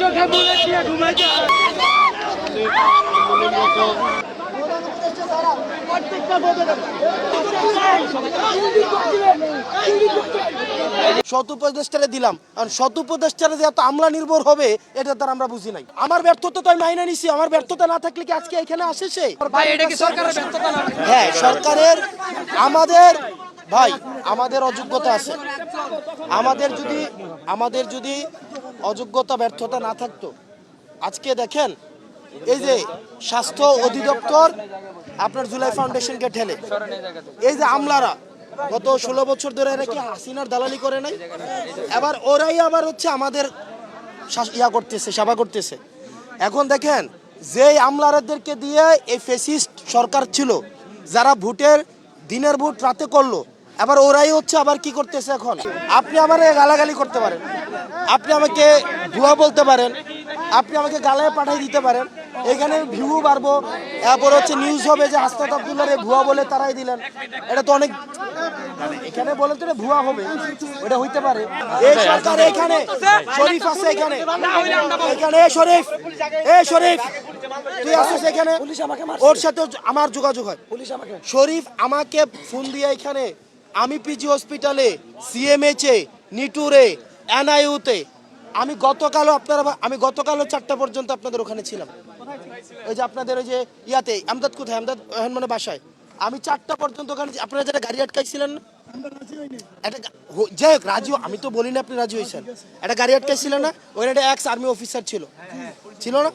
চোখে বলে দিয়ে ঘুমাইতে শত উপদেষ্টারে দিলাম, কারণ শত উপদেষ্টারে যে এত আমলা নির্ভর হবে এটা তার আমরা বুঝি নাই। আমার ব্যর্থতা তো আমি মাইনে নিছি, আমার ব্যর্থতা না থাকলে কি আজকে এখানে আসে সে? ভাই এটা কি সরকারের ব্যর্থতা না? হ্যাঁ সরকারের, আমাদের ভাই আমাদের অযোগ্যতা আছে। আমাদের যদি অযোগ্যতা ব্যর্থতা না থাকতো, আজকে দেখেন এই যে স্বাস্থ্য অধিদপ্তর আপনার জুলাই ফাউন্ডেশনকে ঠেলে, এই যে আমলারা গত 16 বছর ধরে এরা কি হাসিনার দালালি করে নাই, এবার ওরাই আবার হচ্ছে আমাদের ইয়া করতেছে, সেবা করতেছে। এখন দেখেন যে আমলারাদেরকে দিয়ে এই ফ্যাসিস্ট সরকার ছিল, যারা ভোটের দিনের ভোট রাতে করলো, আবার ওরাই হচ্ছে আবার কি করতেছে। এখন আপনি আমার গালাগালি করতে পারেন, আপনি আমাকে ভুয়া বলতে পারেন, আপনি আমাকে গালায় পাঠিয়ে দিতে পারেন, এখানে ভিউ বাড়বো, এরপর হচ্ছে নিউজ হবে যে হাসনাত আব্দুল্লাহরে ভুয়া বলে তারাই দিলেন। এটা তো অনেক, এখানে বলে তো ভুয়া হবে, ওটা হইতে পারে। এই সরকার এখানে শরীফ আছে, এখানে শরীফ তুই আসছিস এখানে, ওর সাথে আমার যোগাযোগ হয়। শরীফ আমাকে ফোন দিয়ে এখানে, আমি পিজি হসপিটালে, সিএমএইচে, নিটুরে, এনআইইউতে, আমি গতকালও 4টা পর্যন্ত আপনাদের ওখানে ছিলাম। ওই যে আপনাদের ওই যে ইয়াতে আমদাদ কোথায়, আমদাদ মানে বাসায় আমি 4টা পর্যন্ত ওখানে। আপনারা যারা গাড়ি আটকাইছিলেন না, যাই হোক রাজি, আমি তো বলি না আপনি রাজি হয়েছেন, একটা গাড়ি আটকাইছিলেন না, ওখানে একটা এক্স আর্মি অফিসার ছিল না,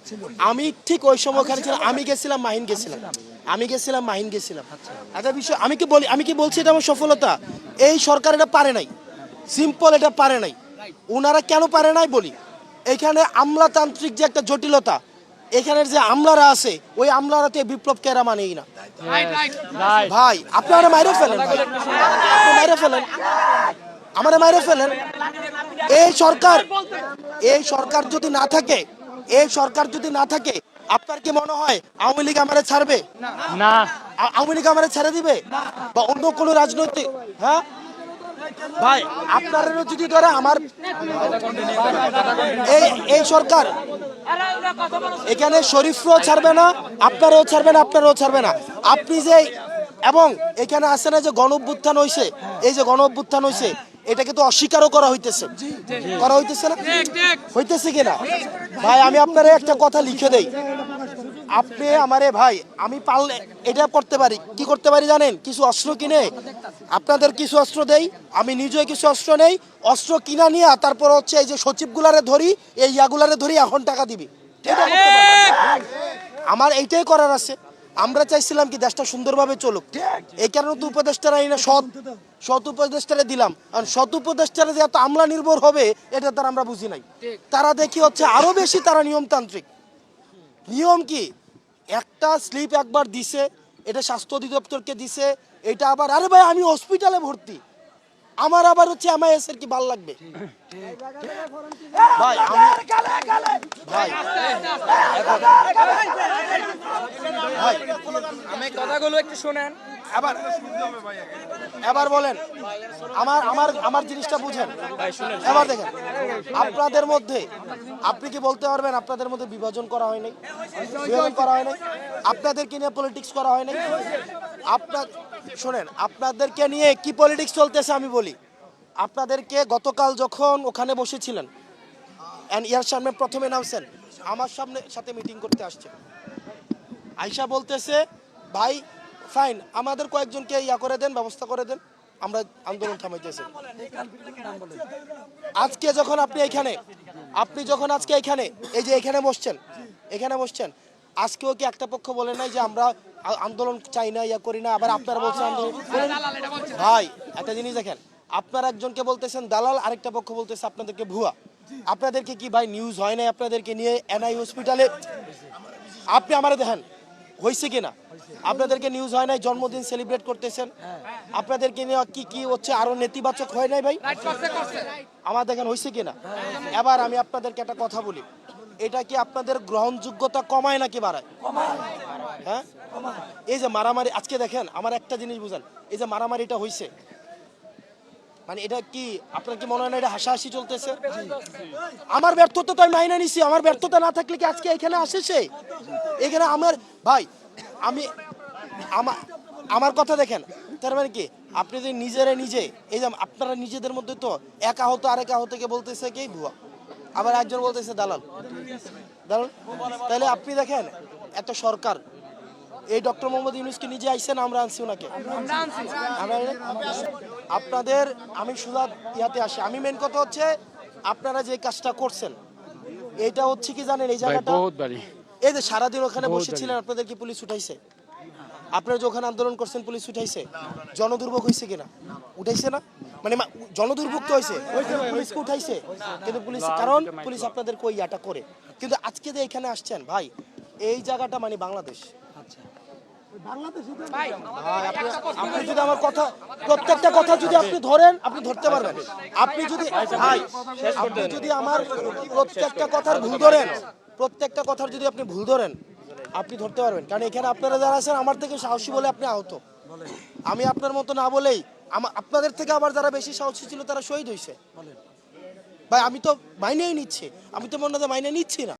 আমি ঠিক ওই সময় ওখানে ছিলাম। আমি গেছিলাম মাহিন গেছিলাম। একটা বিষয় আমি কি বলছি, এটা আমার সফলতা। এই সরকার এটা পারে নাই, সিম্পল এটা পারে নাই। ওনারা কেন পারে নাই বলি, এখানে আমলাতান্ত্রিক যে একটা জটিলতা, এখানের যে আমলারা আছে, ওই আমলারাতে বিপ্লব কেরা মানেই না। ভাই আপনারা মাইরে ফেলেন, আমারে মাইরে ফেলেন। এই সরকার যদি না থাকে, আপনার কি মনে হয় আওয়ামী লীগ আমারে ছাড়বে? না। আওয়ামী লীগ আমারে ছেড়ে দিবে বা অন্য কোনো রাজনৈতিক? হ্যাঁ ভাই আপনারা যদি ধরে আমার এই সরকার এখানে শরীফরাও ছাড়বে না, আপনারাও ছাড়বে না। আপনি যে এবং এখানে আসে না যে গণঅভ্যুত্থান হয়েছে, এই যে গণঅভ্যুত্থান হয়েছে, এটাকে তো অস্বীকারও করা হইতেছে না, হইতেছে কিনা? ভাই আমি আপনারা একটা কথা লিখে দেই, আপনি আমারে ভাই, আমি পারলে এটা করতে পারি, কি করতে পারি জানেন? কিছু অস্ত্র কিনে আপনাদের কিছু অস্ত্র দেই, আমি নিজেও কিছু অস্ত্র নেই, অস্ত্র কিনা নিয়ে তারপর হচ্ছে এই যে সচিবগুলারে ধরি, এই ইয়াগুলারে ধরি, এখন টাকা দিবি। আমার এইটাই করার আছে। আমরা চাইছিলাম কি দেশটা সুন্দরভাবে চলুক, এই কারণে তো উপদেষ্টারা এই না সৎ উপদেষ্টারে দিলাম। আর সৎ উপদেষ্টারা যে এত আমলা নির্ভর হবে এটা তারা আমরা বুঝি নাই। তারা দেখি হচ্ছে আরো বেশি তারা নিয়মতান্ত্রিক। নিয়ম কি, একটা স্লিপ একবার দিছে, এটা স্বাস্থ্য অধিদপ্তরকে দিছে, এটা আবার আরে ভাই আমি হসপিটালে ভর্তি, আমার আবার হচ্ছে এমআইএস এর কি ভাল লাগবে? ভাই আমি কথাগুলো একটু শুনেন। এবার বলেন, আমার জিনিসটা বুঝেন। এবার দেখেন, আপনাদের মধ্যে আপনি কি বলতে পারবেন আপনাদের মধ্যে বিভাজন করা হয় নাই? আপনাদেরকে নিয়ে পলিটিক্স করা হয় নাই? শোনেন, আপনাদেরকে নিয়ে কি পলিটিক্স চলতেছে আমি বলি। আপনাদেরকে গতকাল যখন ওখানে বসেছিলেন, ইয়ার সামনে প্রথমে নামছেন, আমার সাথে মিটিং করতে আসছে, আয়শা বলতেছে ভাই ফাইন, আমাদের কয়েকজনকে করে দেন, ব্যবস্থা করে দেন, আমরা আন্দোলন থামাইতেছি। আজকে যখন আপনি আজকে এখানে এই যে এখানে বসছেন, আজকেও কি একটা পক্ষ বলে নাই যে আমরা আন্দোলন চাই না, করি না, আবার আপনারা বলছেন আন্দোলন? ভাই একটা জিনিস দেখেন, আপনারা একজনকে বলতেছেন দালাল, আরেকটা পক্ষ বলতেছে আপনাদেরকে ভুয়া। আপনাদেরকে কি ভাই নিউজ হয় নাই আপনাদেরকে নিয়ে এনআই হসপিটালে? আপনি আমারে দেখেন হয়েছে কিনা, আপনাদেরকে নিউজ হয় নাই, জন্মদিন সেলিব্রেট করতেছেন, আপনাদেরকে নিয়ে কি হচ্ছে আরো নেতিবাচক হয় নাই ভাই? আমার দেখেন হয়েছে কিনা। এবার আমি আপনাদেরকে একটা কথা বলি, এটা কি আপনাদের গ্রহণযোগ্যতা কমায় নাকি বাড়ায়? হ্যাঁ, এই যে মারামারি আজকে দেখেন, আমার একটা জিনিস বুঝেন, এই যে মারামারিটা হয়েছে, মানে এটা কি আপনার কি মনে হয় না এটা হাসাহাসি চলতেছে? আমার ব্যর্থতা তো আমি মাইনে নিছি, আমার ব্যর্থতা না থাকলে কি আজকে এখানে আসে সে? এখানে আমার ভাই আমি আমার আমার কথা দেখেন, তার মানে কি আপনি যদি নিজে এই যে আপনারা নিজেদের মধ্যে তো এক আহত আরেক আহতকে বলতেছে কি ভুয়া, আবার একজন বলতেছে দালাল দালাল। তাহলে আপনি দেখেন এত সরকার এই ডক্টর মোহাম্মদ ইউনূসকে নিজে আইছেন, আমরা আনছি ওনাকে আপনাদের আমি সুদা ইয়াতে আসি। আমি মেন কথা হচ্ছে আপনারা যে কাজটা করছেন এটা হচ্ছে কি জানেন, এই জায়গাটা এই যে সারাদিন ওখানে বসেছিলেন আপনাদের কি পুলিশ উঠাইছে? আপনারা যে ওখানে আন্দোলন করছেন পুলিশ উঠাইছে? জনদুর্ভোগ হয়েছে কিনা? উঠাইছে না? মানে জনদুর্ভোগ তো হয়েছে, পুলিশকে উঠাইছে কিন্তু পুলিশ, কারণ পুলিশ আপনাদের কই ইয়াটা করে। কিন্তু আজকে যে এখানে আসছেন ভাই, এই জায়গাটা মানে বাংলাদেশ। ভাই, আপনি যদি আমার কথা প্রত্যেকটা কথা যদি আপনি ধরেন আপনি ধরতে পারবেন। আপনি যদি ভাই আপনি যদি আমার প্রত্যেকটা কথার ভুল ধরেন, প্রত্যেকটা কথার যদি আপনি ভুল ধরেন আপনি ধরতে পারবেন। কারণ এখানে আপনারা যারা আছেন আমার থেকে সাহসী বলে আপনি আহত, আমি আপনার মতো না বলেই আপনাদের থেকে আবার যারা বেশি সাহসী ছিল তারা শহীদ হয়েছে। ভাই আমি তো মাইনেই নিচ্ছি, আমি তো মনে হয় মাইনে নিচ্ছি না।